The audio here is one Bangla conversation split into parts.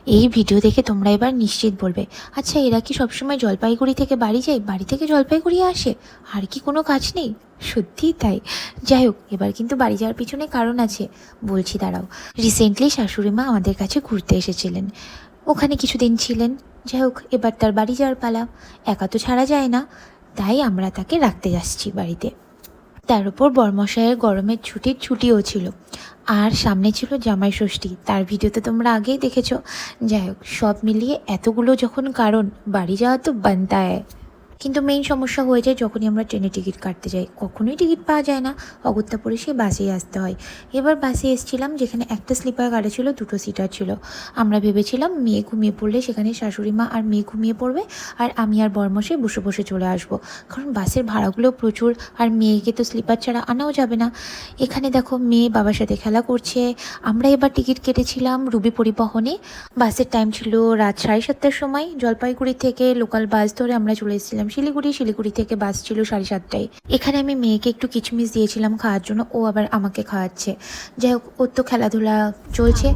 এই ভিডিও দেখে তোমরা এবার নিশ্চিত বলবে, আচ্ছা এরা কি সবসময় জলপাইগুড়ি থেকে বাড়ি যায়, বাড়ি থেকে জলপাইগুড়ি আসে, আর কি কোনো কাজ নেই? সত্যিই তাই। যাই হোক, এবার কিন্তু বাড়ি যাওয়ার পিছনে কারণ আছে, বলছি দাঁড়াও। রিসেন্টলি শাশুড়ি মা আমাদের কাছে ঘুরতে এসেছিলেন, ওখানে কিছুদিন ছিলেন। যাই হোক, এবার তার বাড়ি যাওয়ার পালা, একা তো ছাড়া যায় না, তাই আমরা তাকে রাখতে যাচ্ছি বাড়িতে। তার উপর বরমশাইয়ের গরমের ছুটিও ছিল, আর সামনে ছিল জামাই ষষ্ঠী, তার ভিডিও তো তোমরা আগেই দেখেছো। যাই হোক, সব মিলিয়ে এতগুলো যখন কারণ, বাড়ি যাওয়া তো বানতা হয়। কিন্তু মেইন সমস্যা হয়ে যায় যখনই আমরা ট্রেনে টিকিট কাটতে যাই, কখনোই টিকিট পাওয়া যায় না, অগত্যা পরে সেই বাসেই আসতে হয়। এবার বাসে এসেছিলাম, যেখানে একটা স্লিপার গাড়ি ছিল, দুটো সিটার ছিল। আমরা ভেবেছিলাম মেয়ে ঘুমিয়ে পড়লে সেখানে শাশুড়ি মা আর মেয়ে ঘুমিয়ে পড়বে, আর আমি আর বরমশাই বসে বসে চলে আসবো, কারণ বাসের ভাড়াগুলো প্রচুর, আর মেয়েকে তো স্লিপার ছাড়া আনাও যাবে না। এখানে দেখো মেয়ে বাবার সাথে খেলা করছে। আমরা এবার টিকিট কেটেছিলাম রুবি পরিবহনে। বাসের টাইম ছিল রাত 7:30টার সময়। জলপাইগুড়ি থেকে লোকাল বাস ধরে আমরা চলে এসেছিলাম শিলিগুড়ি থেকে বাস ছিল 7:30টায়। এখানে আমি মেয়েকে একটু কিচমিচ দিয়েছিলাম খাওয়ার জন্য, ও আবার আমাকে খাওয়াচ্ছে। যাই হোক, ওর তো খেলাধুলা চলছে।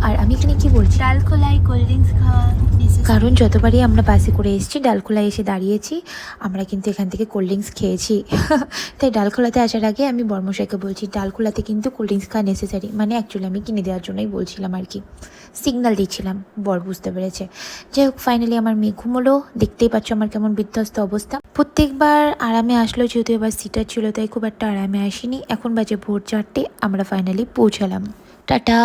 আর আমি এখানে কি বলছি, ডালখোলায় কোল্ড ড্রিঙ্কস খাওয়া necessary। কারণ যতবারই আমরা বাসে করে এসেছি, ডালখোলায় এসে দাঁড়িয়েছি, আমরা কিন্তু এখান থেকে কোল্ড ড্রিঙ্কস খেয়েছি। তাই ডালখোলাতে আসার আগে আমি বর্মশাইকে বলছি, ডালখোলাতে কিন্তু কোল্ড ড্রিঙ্কস খাওয়া নেসেসারি, মানে অ্যাকচুয়ালি আমি কিনে দেওয়ার জন্যই বলছিলাম আর কি, সিগন্যাল দিচ্ছিলাম। বর বুঝতে পেরেছে। যাই হোক, ফাইনালি আমার মেয়ে ঘুমোলো। দেখতেই পাচ্ছ আমার কেমন বিধ্বস্ত অবস্থা। প্রত্যেকবার আরামে আসলো, যেহেতু এবার সিটার ছিল তাই খুব একটা আরামে আসেনি। এখন বাজে ভোর 4টে, আমরা ফাইনালি পৌঁছালাম। টাটা।